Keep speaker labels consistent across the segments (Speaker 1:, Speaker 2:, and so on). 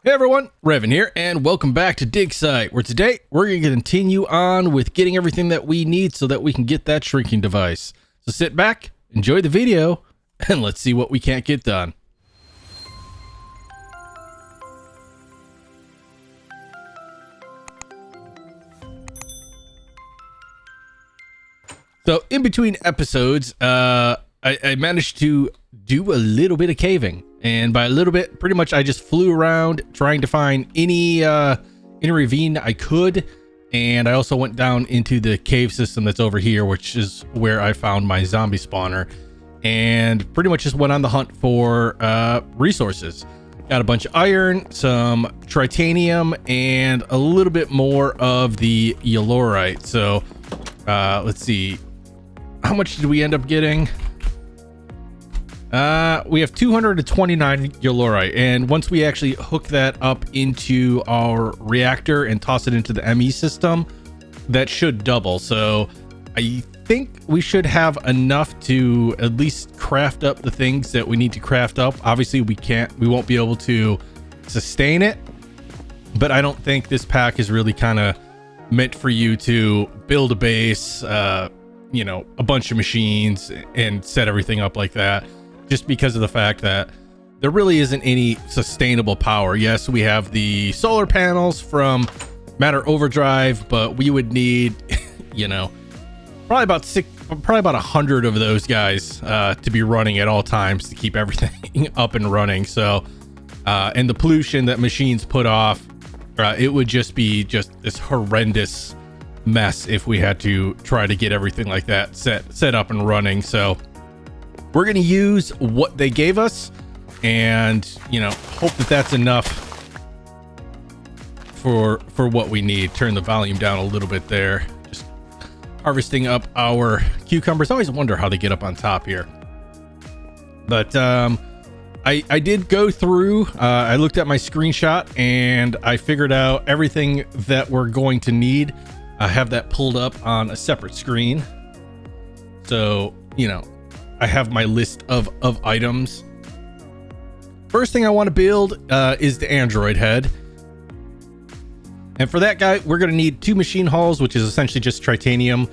Speaker 1: Hey everyone, Revan here, and welcome back to DigSite, where today we're going to continue on with getting everything that we need so that we can get that shrinking device. So sit back, enjoy the video, and let's see what we can't get done. So in between episodes, I managed to do a little bit of caving. And by a little bit, pretty much I just flew around trying to find any ravine I could. And I also went down into the cave system that's over here, which is where I found my zombie spawner. And pretty much just went on the hunt for resources. Got a bunch of iron, some titanium, and a little bit more of the yellorite. So let's see. How much did we end up getting? We have 229 yellorite, and once we actually hook that up into our reactor and toss it into the ME system, that should double. So I think we should have enough to at least craft up the things that we need to craft up. Obviously we won't be able to sustain it, but I don't think this pack is really kind of meant for you to build a base, you know, a bunch of machines and set everything up like that. Just because of the fact that there really isn't any sustainable power. Yes, we have the solar panels from Matter Overdrive, but we would need, you know, probably about 100 of those guys to be running at all times to keep everything up and running. So, and the pollution that machines put off, it would just be this horrendous mess if we had to try to get everything like that set up and running. So we're going to use what they gave us and, you know, hope that that's enough for what we need. Turn the volume down a little bit there. Just harvesting up our cucumbers. I always wonder how they get up on top here. But I did go through, I looked at my screenshot and I figured out everything that we're going to need. I have that pulled up on a separate screen. So, you know, I have my list of items. First thing I want to build is the android head. And for that guy, we're going to need 2 machine hulls, which is essentially just titanium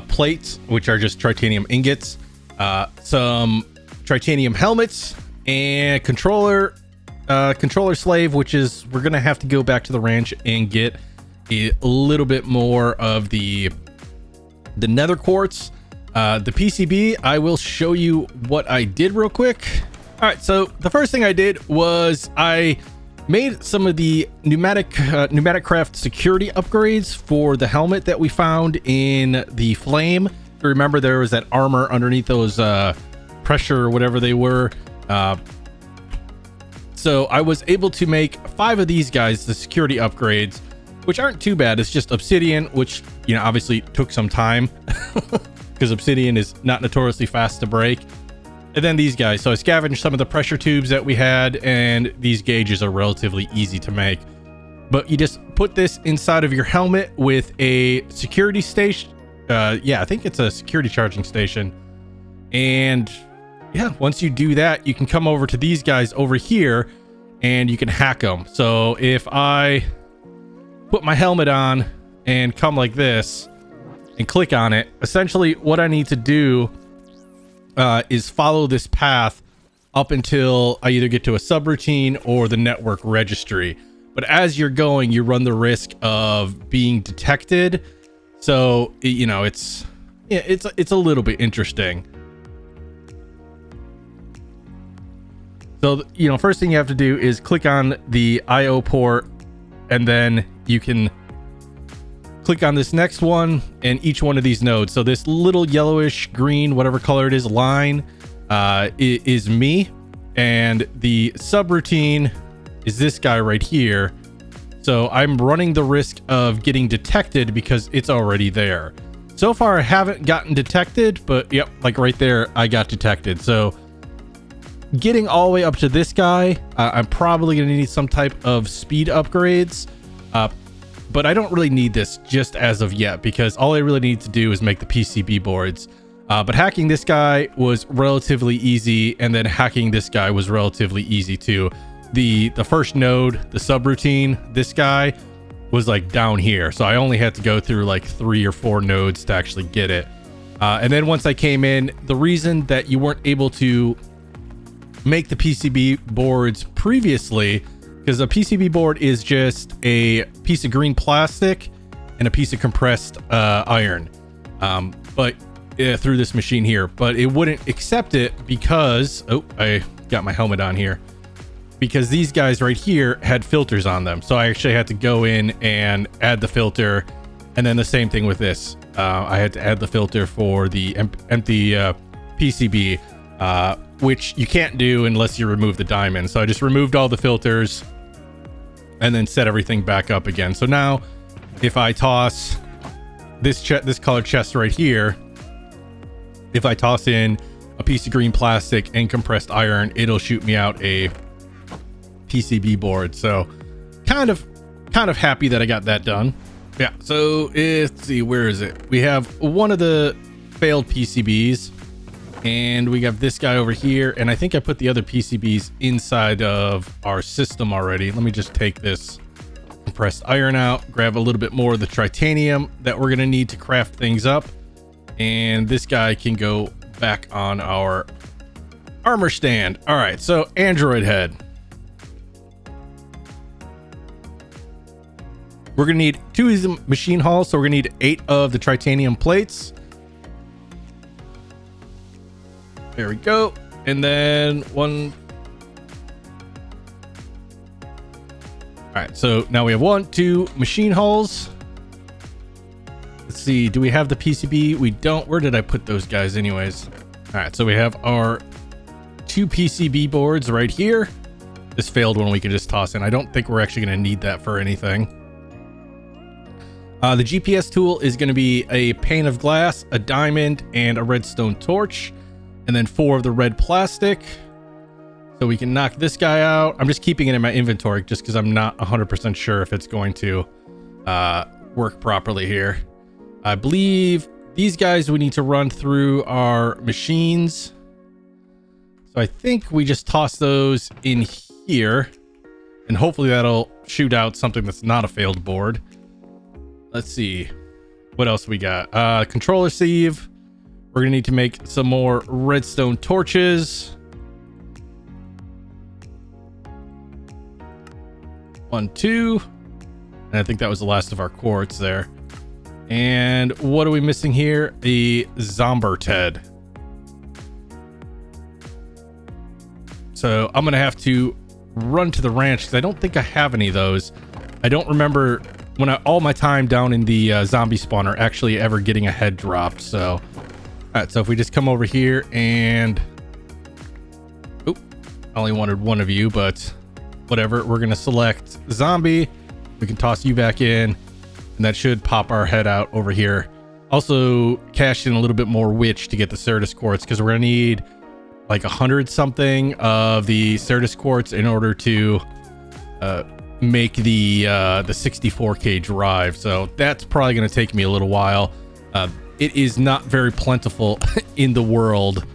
Speaker 1: plates, which are just titanium ingots, some titanium helmets, and controller slave, which is we're going to have to go back to the ranch and get a little bit more of the nether quartz. The PCB, I will show you what I did real quick. All right, so the first thing I did was I made some of the pneumatic craft security upgrades for the helmet that we found in the flame. If you remember, there was that armor underneath those pressure or whatever they were. So I was able to make 5 of these guys, the security upgrades, which aren't too bad. It's just obsidian, which, you know, obviously took some time. Because obsidian is not notoriously fast to break. And then these guys. So I scavenged some of the pressure tubes that we had, and these gauges are relatively easy to make. But you just put this inside of your helmet with a security station. Yeah, I think it's a security charging station. And yeah, once you do that, you can come over to these guys over here and you can hack them. So if I put my helmet on and come like this and click on it, essentially what I need to do is follow this path up until I either get to a subroutine or the network registry. But as you're going, you run the risk of being detected. So, you know, it's a little bit interesting. So, you know, first thing you have to do is click on the IO port, and then you can click on this next one and each one of these nodes. So this little yellowish green, whatever color it is, line is me, and the subroutine is this guy right here. So I'm running the risk of getting detected because it's already there. So far I haven't gotten detected, but yep, like right there I got detected. So getting all the way up to this guy, I'm probably going to need some type of speed upgrades. But I don't really need this just as of yet, because all I really need to do is make the PCB boards. But hacking this guy was relatively easy, and then hacking this guy was relatively easy too. the first node, the subroutine, this guy was like down here. So I only had to go through like 3 or 4 nodes to actually get it. And then once I came in, the reason that you weren't able to make the PCB boards previously, because a PCB board is just a piece of green plastic and a piece of compressed iron. But through this machine here, but it wouldn't accept it because, oh, I got my helmet on here, because these guys right here had filters on them. So I actually had to go in and add the filter. And then the same thing with this. I had to add the filter for the empty PCB, which you can't do unless you remove the diamond. So I just removed all the filters and then set everything back up again. So now if I toss this colored chest right here, if I toss in a piece of green plastic and compressed iron, it'll shoot me out a PCB board. So kind of happy that I got that done. Yeah, so let's see, where is it? We have one of the failed PCBs, and we got this guy over here, and I think I put the other PCBs inside of our system already. Let me just take this compressed iron out, grab a little bit more of the titanium that we're gonna need to craft things up, and this guy can go back on our armor stand. All right, so android head. We're gonna need 2 of the machine hulls, so we're gonna need 8 of the titanium plates. There we go. And then 1. All right, so now we have 1, 2 machine hulls. Let's see, do we have the PCB? We don't. Where did I put those guys anyways? All right, so we have our 2 PCB boards right here. This failed one we can just toss in. I don't think we're actually gonna need that for anything. The GPS tool is going to be a pane of glass, a diamond, and a redstone torch, and then 4 of the red plastic. So we can knock this guy out. I'm just keeping it in my inventory just because I'm not 100% sure if it's going to work properly here. I believe these guys we need to run through our machines. So I think we just toss those in here, and hopefully that'll shoot out something that's not a failed board. Let's see what else we got. Controller sleeve. We're gonna need to make some more redstone torches. 1, 2, and I think that was the last of our quartz there. And what are we missing here? The Zombert head. So I'm gonna have to run to the ranch because I don't think I have any of those. I don't remember when all my time down in the zombie spawner actually ever getting a head dropped. So, all right, so if we just come over here and, oop, I only wanted 1 of you, but whatever. We're gonna select zombie. We can toss you back in, and that should pop our head out over here. Also cashed in a little bit more witch to get the Certus quartz, because we're gonna need like 100 something of the Certus quartz in order to make the 64K drive. So that's probably going to take me a little while. It is not very plentiful in the world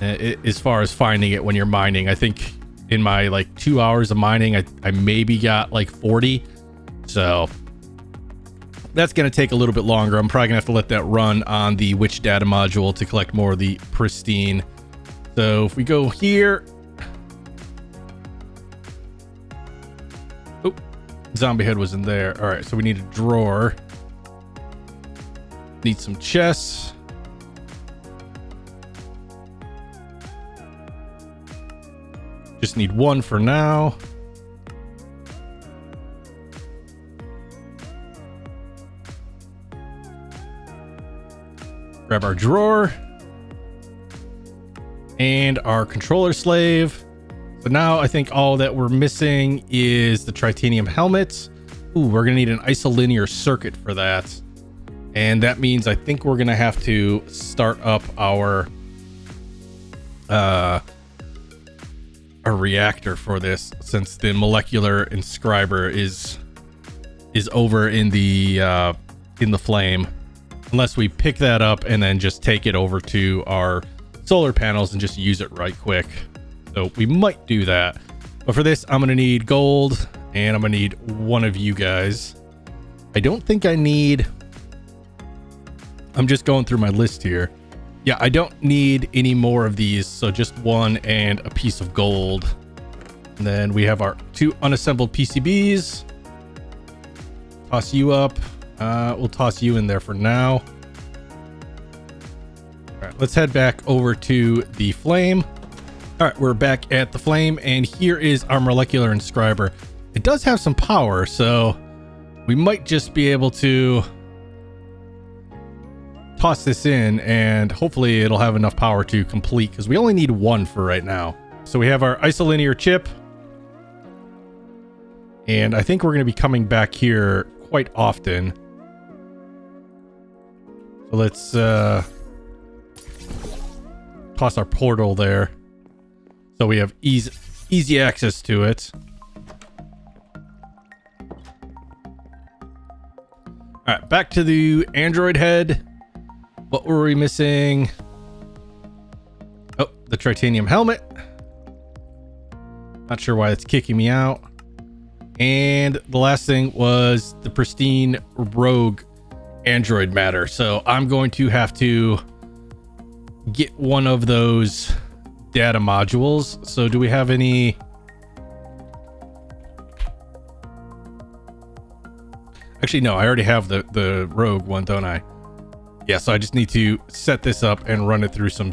Speaker 1: as far as finding it when you're mining. I think in my like 2 hours of mining, I maybe got like 40. So that's going to take a little bit longer. I'm probably gonna have to let that run on the witch data module to collect more of the pristine. So if we go here, oh, zombie head was in there. All right, so we need a drawer. Need some chests. Just need 1 for now. Grab our drawer and our controller slave. So now I think all that we're missing is the titanium helmets. Ooh, we're gonna need an isolinear circuit for that. And that means I think we're gonna have to start up our reactor for this, since the molecular inscriber is over in the flame. Unless we pick that up and then just take it over to our solar panels and just use it right quick. So we might do that. But for this, I'm going to need gold, and I'm going to need one of you guys. I don't think I need... I'm just going through my list here. Yeah, I don't need any more of these, so just one and a piece of gold. And then we have our 2 unassembled PCBs. Toss you up. We'll toss you in there for now. All right, let's head back over to the flame. All right, we're back at the flame, and here is our molecular inscriber. It does have some power, so we might just be able to toss this in, and hopefully it'll have enough power to complete, because we only need 1 for right now. So we have our isolinear chip, and I think we're going to be coming back here quite often. So let's toss our portal there, so we have easy access to it. All right, back to the android head. What were we missing? Oh, the titanium helmet. Not sure why it's kicking me out. And the last thing was the pristine rogue android matter. So I'm going to have to get one of those data modules. So do we have any? Actually, no, I already have the rogue one, don't I? Yeah, so I just need to set this up and run it through some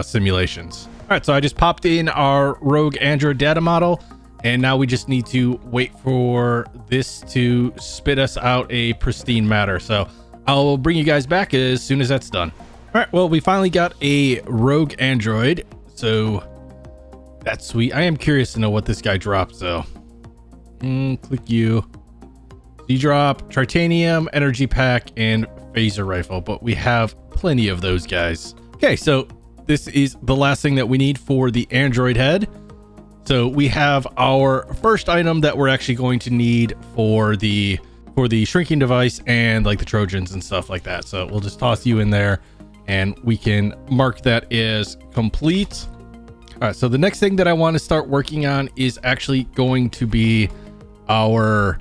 Speaker 1: simulations. All right, so I just popped in our rogue android data model, and now we just need to wait for this to spit us out a pristine matter. So I'll bring you guys back as soon as that's done. All right, well, we finally got a rogue android, so that's sweet. I am curious to know what this guy drops, though. Click you. You drop titanium, energy pack, and phaser rifle, but we have plenty of those guys. Okay, so this is the last thing that we need for the android head. So we have our first item that we're actually going to need for the shrinking device and like the Trojans and stuff like that. So we'll just toss you in there and we can mark that as complete. All right, so the next thing that I want to start working on is actually going to be our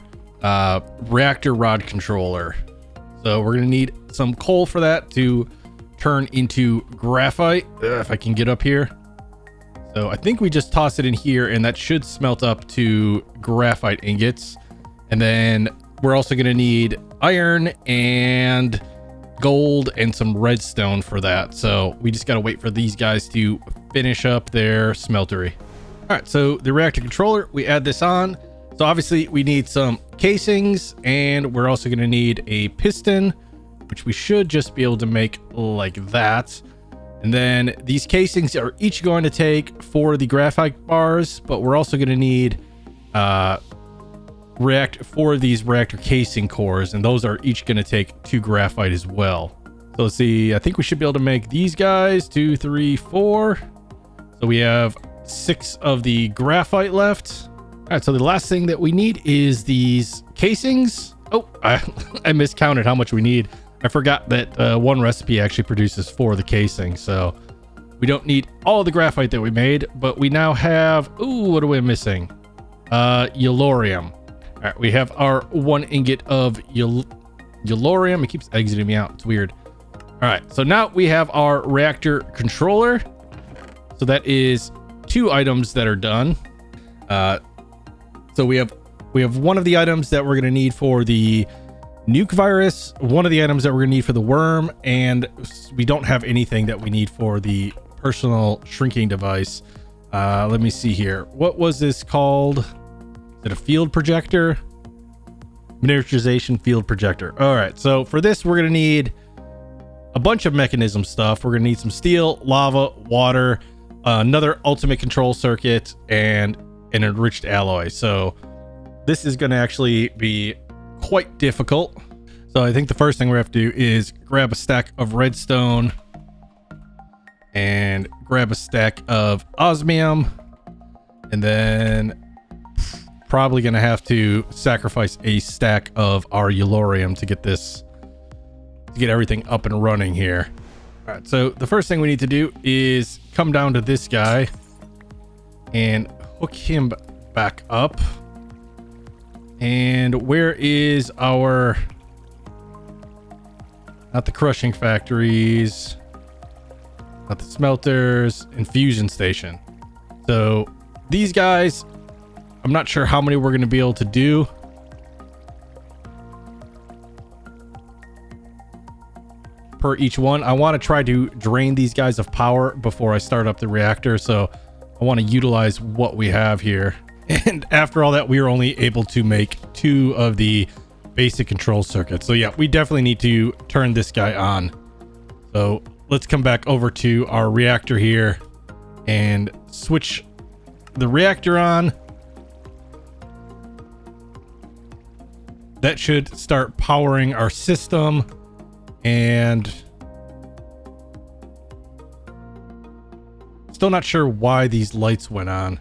Speaker 1: reactor rod controller. So we're going to need some coal for that to turn into graphite. If I can get up here. So I think we just toss it in here and that should smelt up to graphite ingots. And then we're also going to need iron and gold and some redstone for that. So we just got to wait for these guys to finish up their smeltery. All right, so the reactor controller, we add this on. So obviously we need some casings, and we're also going to need a piston, which we should just be able to make like that. And then these casings are each going to take 4 of the graphite bars, but we're also going to need 4 of these reactor casing cores, and those are each going to take 2 graphite as well. So let's see, I think we should be able to make these guys 2, 3, 4. So we have 6 of the graphite left. All right, so the last thing that we need is these casings. Oh, I miscounted how much we need. I forgot that one recipe actually produces 4 of the casing, so we don't need all the graphite that we made, but we now have, ooh, what are we missing? Yellorium. All right, we have our 1 ingot of yellorium. It keeps exiting me out. It's weird. All right, so now we have our reactor controller. So that is 2 items that are done. So we have one of the items that we're going to need for the nuke virus, one of the items that we're going to need for the worm, and we don't have anything that we need for the personal shrinking device. Let me see here. What was this called? Is it a field projector? Miniaturization field projector. All right, so for this, we're going to need a bunch of mechanism stuff. We're going to need some steel, lava, water, another ultimate control circuit, and an enriched alloy. So this is going to actually be quite difficult. So I think the first thing we have to do is grab a stack of redstone and grab a stack of osmium, and then probably going to have to sacrifice a stack of our yellorium to get this, to get everything up and running here. All right, so the first thing we need to do is come down to this guy and hook him back up. And where is our... Not the crushing factories, not the smelters, infusion station. So these guys, I'm not sure how many we're going to be able to do. Per each one. I want to try to drain these guys of power before I start up the reactor. So I want to utilize what we have here. And after all that, we were only able to make 2 of the basic control circuits. So yeah, we definitely need to turn this guy on. So let's come back over to our reactor here and switch the reactor on. That should start powering our system. And still not sure why these lights went on.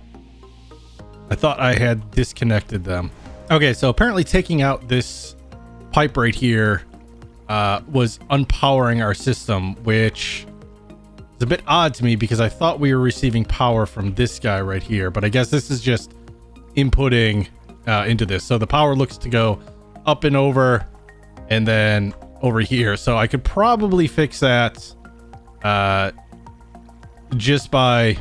Speaker 1: I thought I had disconnected them. Okay, so apparently taking out this pipe right here was unpowering our system, which is a bit odd to me because I thought we were receiving power from this guy right here, but I guess this is just inputting into this. So the power looks to go up and over and then over here. So I could probably fix that just by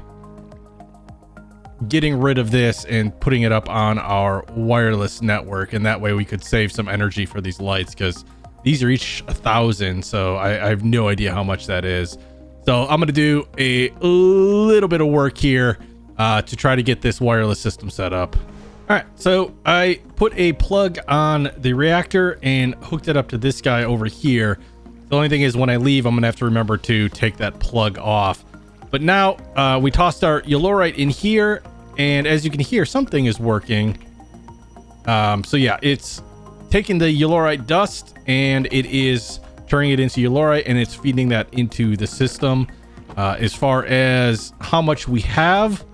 Speaker 1: getting rid of this and putting it up on our wireless network, and that way we could save some energy for these lights, because these are each 1,000, so I have no idea how much that is. So I'm gonna do a little bit of work here to try to get this wireless system set up. All right, so I put a plug on the reactor and hooked it up to this guy over here. The only thing is, when I leave, I'm gonna have to remember to take that plug off. But now we tossed our Yellorite in here, and as you can hear, something is working. So yeah, it's taking the Yellorite dust and it is turning it into Yellorite, and it's feeding that into the system. As far as how much we have,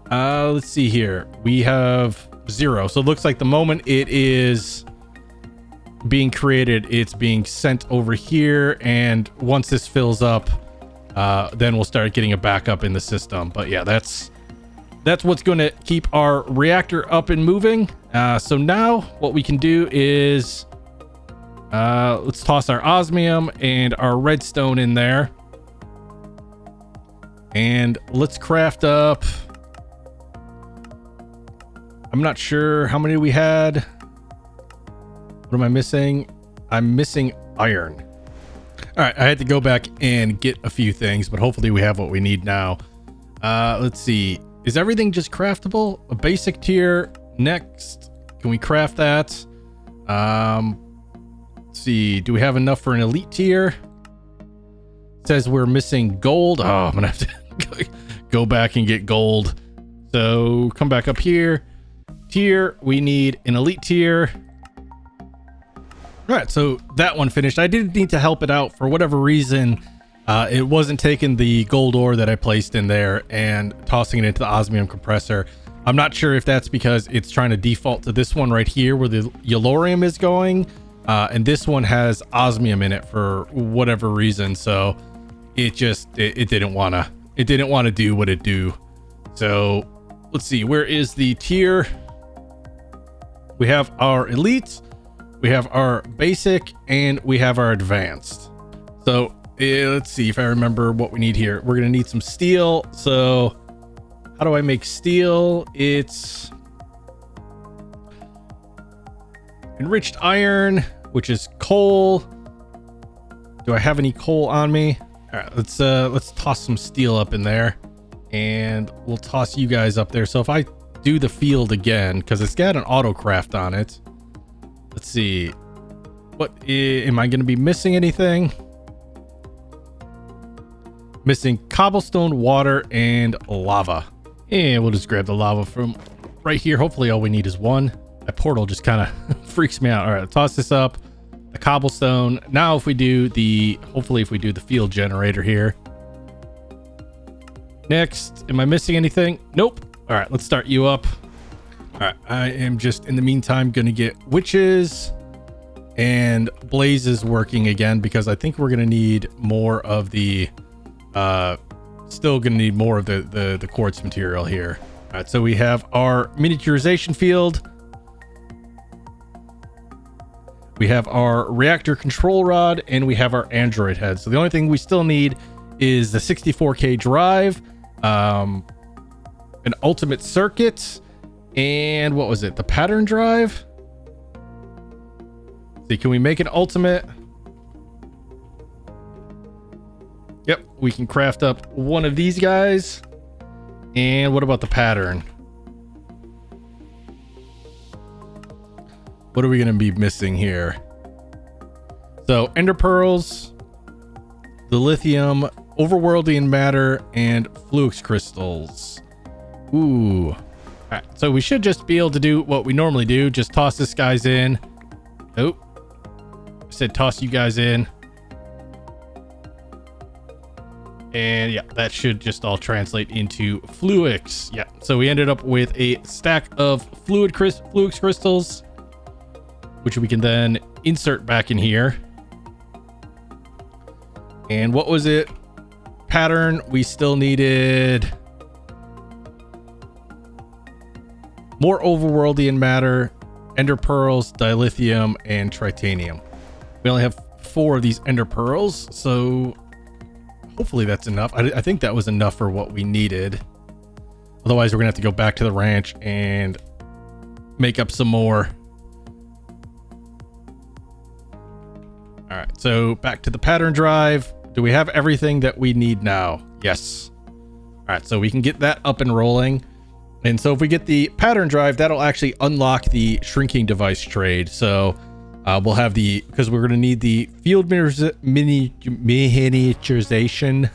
Speaker 1: let's see here. We have 0. So it looks like the moment it is being created, it's being sent over here, and once this fills up, then we'll start getting a backup in the system. But yeah, that's what's going to keep our reactor up and moving. So now what we can do is let's toss our osmium and our redstone in there, and let's craft up. I'm not sure how many we had. What am I missing? I'm missing iron. All right, I had to go back and get a few things, but hopefully we have what we need now. Let's see. Is everything just craftable? A basic tier. Next, can we craft that? Let's see. Do we have enough for an elite tier? It says we're missing gold. Oh, I'm gonna have to go back and get gold. So come back up here. Tier. We need an elite tier. All right, so that one finished. I did need to help it out for whatever reason. It wasn't taking the gold ore that I placed in there and tossing it into the osmium compressor. I'm not sure if that's because it's trying to default to this one right here where the yellorium is going, and this one has osmium in it for whatever reason. So it didn't want to do what it do. So let's see, where is the tier? We have our elite, we have our basic, and we have our advanced. So let's see if I remember what we need here. We're gonna need some steel. So how do I make steel? It's enriched iron, which is coal. Do I have any coal on me? All right, let's toss some steel up in there, and we'll toss you guys up there. So if I do the field again, because it's got an auto craft on it, let's see, what am I going to be missing? Anything? Missing cobblestone, water, and lava. And we'll just grab the lava from right here. Hopefully all we need is one. That portal just kind of freaks me out. All right, toss this up. The cobblestone. Now if we do hopefully if we do the field generator here. Next, am I missing anything? Nope. All right, let's start you up. All right, I am just in the meantime going to get witches and blazes working again, because I think we're going to need more of the still going to need more of the quartz material here. All right, so we have our miniaturization field. We have our reactor control rod, and we have our Android head. So the only thing we still need is the 64K drive, an ultimate circuit, and what was it? The pattern drive? See, can we make an ultimate? Yep, we can craft up one of these guys. And what about the pattern? What are we going to be missing here? So ender pearls, the lithium, overworldian matter, and flux crystals. Ooh. All right, so we should just be able to do what we normally do. Just toss this guys in. Oh, I said toss you guys in. And yeah, that should just all translate into flux. Yeah, so we ended up with a stack of flux crystals, which we can then insert back in here. And what was it? Pattern, we still needed more overworldian matter, ender pearls, dilithium, and titanium. We only have 4 of these ender pearls, so hopefully that's enough. I think that was enough for what we needed. Otherwise, we're gonna have to go back to the ranch and make up some more. All right, so back to the pattern drive. Do we have everything that we need now? Yes. All right, so we can get that up and rolling. And so if we get the pattern drive, that'll actually unlock the shrinking device trade. So we'll have the, because we're going to need the field miniaturization.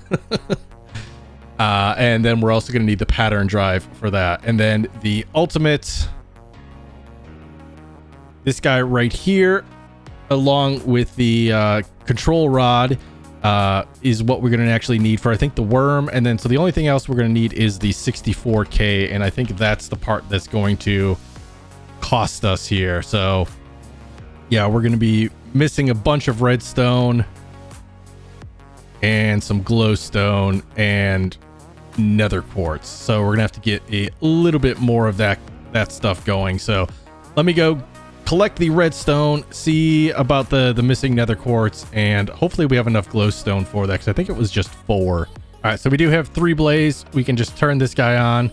Speaker 1: And then we're also going to need the pattern drive for that. And then the ultimate, this guy right here, along with the control rod, is what we're going to actually need for, I think, the worm. And then so the only thing else we're going to need is the 64K, and I think that's the part that's going to cost us here. So yeah, we're going to be missing a bunch of redstone and some glowstone and nether quartz. So we're gonna have to get a little bit more of that stuff going. So let me go collect the redstone, see about the missing nether quartz, and hopefully we have enough glowstone for that, because I think it was just 4. All right, so we do have 3 blaze. We can just turn this guy on,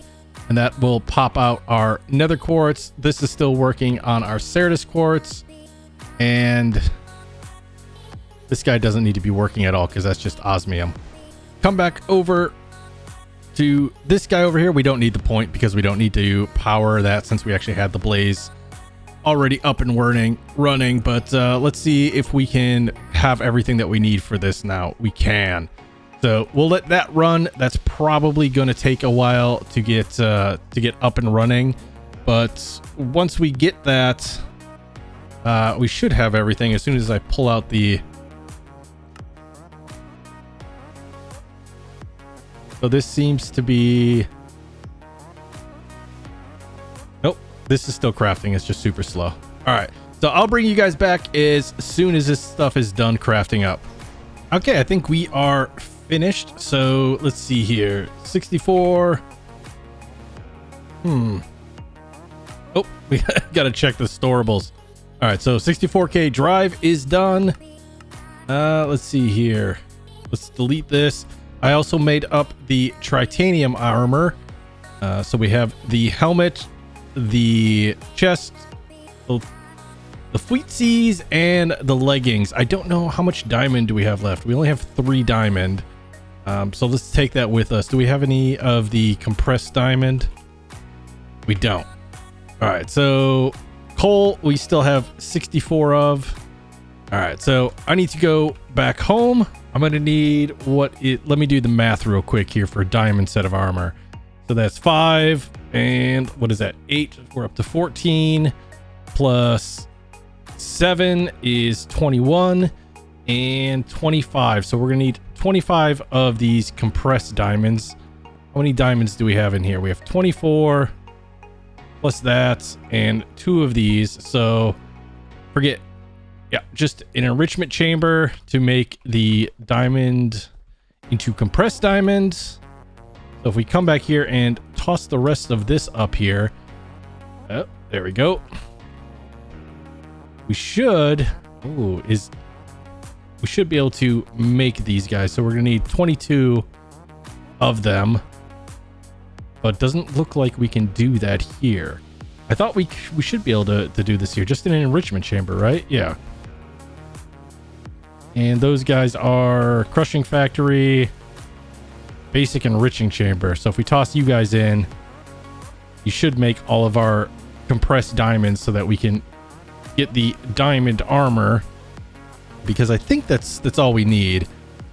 Speaker 1: and that will pop out our nether quartz. This is still working on our Certus quartz, and this guy doesn't need to be working at all because that's just osmium. Come back over to this guy over here. We don't need the point because we don't need to power that since we actually had the blaze already up and running. But let's see if we can have everything that we need for this now. We can. So we'll let that run. That's probably going to take a while to get up and running. But once we get that, we should have everything as soon as I pull out the... So this seems to be... Nope, this is still crafting. It's just super slow. All right, so I'll bring you guys back as soon as this stuff is done crafting up. Okay, I think we are finished. So let's see here. 64. Oh, we got to check the storables. All right, so 64K drive is done. Let's see here. Let's delete this. I also made up the titanium armor. So we have the helmet, the chest, the fleetsies, and the leggings. I don't know how much diamond do we have left. We only have 3 diamond. So let's take that with us. Do we have any of the compressed diamond? We don't. All right, so coal we still have 64 of. All right, so I need to go back home. I'm gonna need let me do the math real quick here for a diamond set of armor. So that's 5, and what is that, 8? We're up to 14 plus 7 is 21 and 25. So we're gonna need 25 of these compressed diamonds. How many diamonds do we have in here? We have 24 plus that and 2 of these. So forget, yeah, just an enrichment chamber to make the diamond into compressed diamonds. So if we come back here and toss the rest of this up here, oh, there we go. We should, we should be able to make these guys. So we're gonna need 22 of them, but doesn't look like we can do that here. I thought we should be able to do this here, just in an enrichment chamber, right? Yeah. And those guys are crushing factory, basic enriching chamber. So if we toss you guys in, you should make all of our compressed diamonds so that we can get the diamond armor, because I think that's all we need.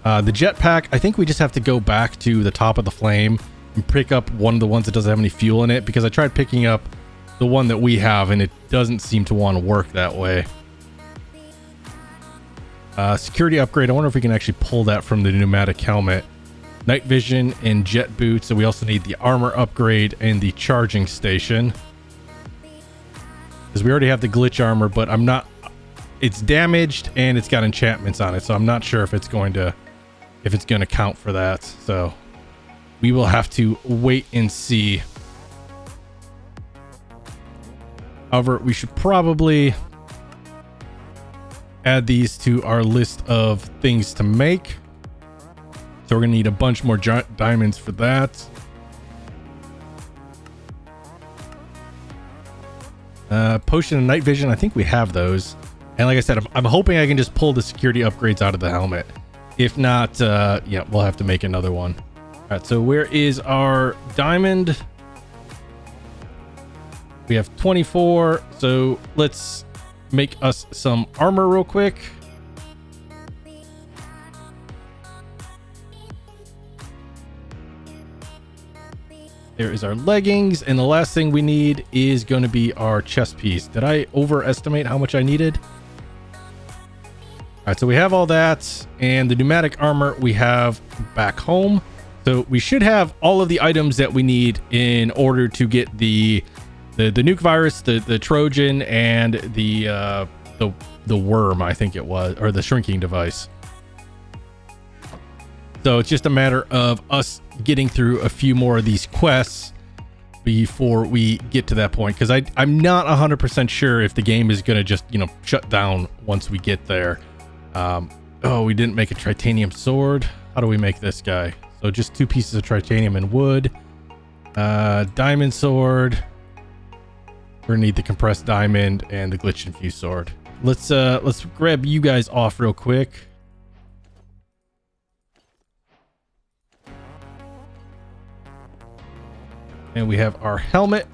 Speaker 1: The jetpack, I think we just have to go back to the top of the flame and pick up one of the ones that doesn't have any fuel in it, because I tried picking up the one that we have and it doesn't seem to want to work that way. Security upgrade, I wonder if we can actually pull that from the pneumatic helmet. Night vision and jet boots, so we also need the armor upgrade and the charging station, because we already have the glitch armor, but I'm not, it's damaged and it's got enchantments on it, so I'm not sure if it's going to count for that. So we will have to wait and see. However, we should probably add these to our list of things to make. So we're gonna need a bunch more diamonds for that. Potion of night vision, I think we have those. And like I said, I'm hoping I can just pull the security upgrades out of the helmet. If not, yeah, we'll have to make another one. All right, so where is our diamond? We have 24, so let's make us some armor real quick. There is our leggings, and the last thing we need is going to be our chest piece. Did I overestimate how much I needed? All right, so we have all that, and the pneumatic armor we have back home. So we should have all of the items that we need in order to get the nuke virus, the Trojan, and the worm, I think it was, or the shrinking device. So it's just a matter of us getting through a few more of these quests before we get to that point, because I'm not 100% sure if the game is going to just, shut down once we get there. Oh, we didn't make a titanium sword. How do we make this guy? So just 2 pieces of titanium and wood. Diamond sword. We're gonna need the compressed diamond and the glitch infused sword. Let's grab you guys off real quick. And we have our helmet.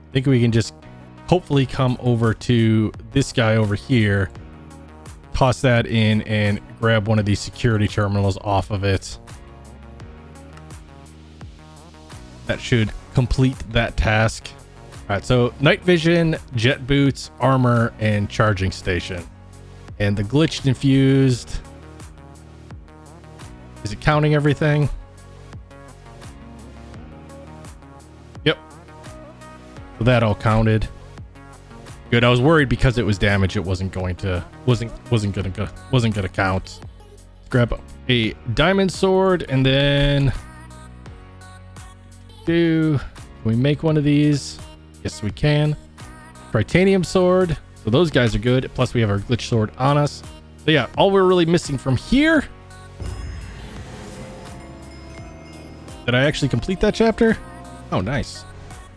Speaker 1: I think we can just hopefully come over to this guy over here, toss that in, and grab one of these security terminals off of it. That should complete that task. All right, so night vision, jet boots, armor, and charging station. And the glitched infused. Is it counting everything? Yep. So that all counted. Good. I was worried because it was damaged. It wasn't gonna count. Let's grab a diamond sword, and then can we make one of these? Yes, we can. Titanium sword. So those guys are good. Plus we have our glitch sword on us. So yeah, all we're really missing from here. Did I actually complete that chapter? Oh, nice.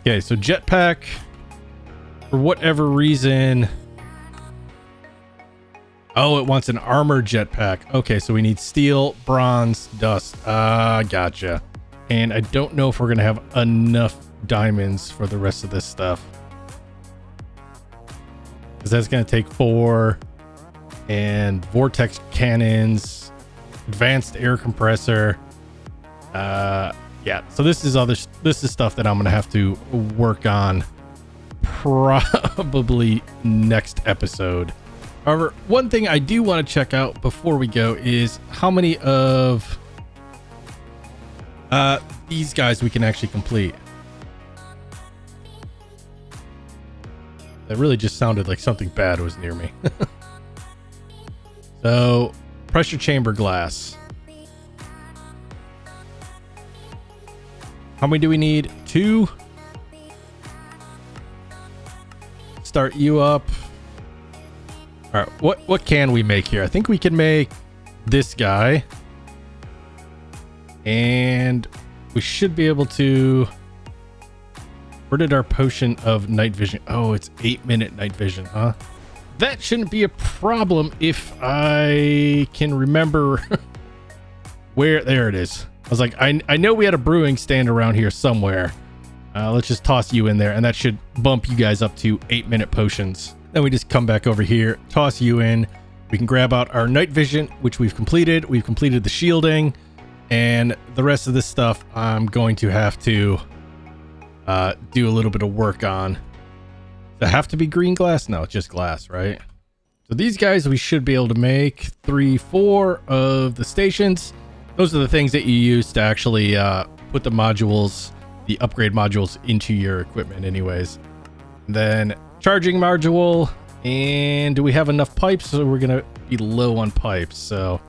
Speaker 1: Okay, so jetpack. For whatever reason. Oh, it wants an armor jetpack. Okay, so we need steel, bronze, dust. Gotcha. And I don't know if we're going to have enough diamonds for the rest of this stuff. Because that's going to take 4. And vortex cannons. Advanced air compressor. Yeah, so this is stuff that I'm gonna have to work on probably next episode. However, one thing I do want to check out before we go is how many of these guys we can actually complete. That really just sounded like something bad was near me. So pressure chamber glass. How many do we need? 2. Start you up. All right, what can we make here? I think we can make this guy. And we should be able to... Where did our potion of night vision? Oh, it's 8-minute night vision, huh? That shouldn't be a problem if I can remember where... There it is. I was like, I know we had a brewing stand around here somewhere. Let's just toss you in there, and that should bump you guys up to 8-minute potions. Then we just come back over here, toss you in. We can grab out our night vision, which we've completed. We've completed the shielding, and the rest of this stuff I'm going to have to do a little bit of work on. Does it have to be green glass? No, it's just glass, right? So these guys we should be able to make 3, 4 of the stations. Those are the things that you use to actually put the modules, the upgrade modules, into your equipment anyways. And then charging module. And do we have enough pipes? So we're gonna be low on pipes, so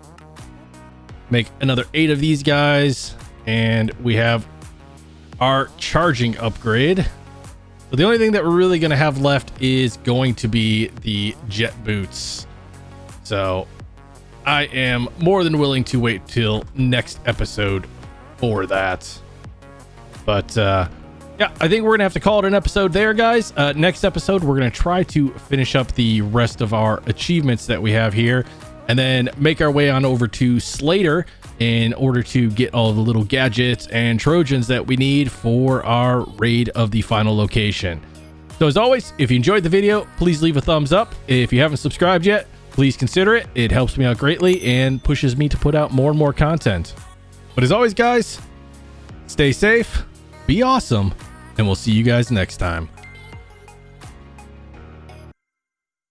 Speaker 1: make another 8 of these guys, and we have our charging upgrade. So the only thing that we're really gonna have left is going to be the jet boots. So I am more than willing to wait till next episode for that. But yeah, I think we're gonna have to call it an episode there, guys. Next episode, we're gonna try to finish up the rest of our achievements that we have here, and then make our way on over to Slater in order to get all the little gadgets and Trojans that we need for our raid of the final location. So as always, if you enjoyed the video, please leave a thumbs up. If you haven't subscribed yet, please consider it. It helps me out greatly and pushes me to put out more and more content. But as always, guys, stay safe, be awesome, and we'll see you guys next time.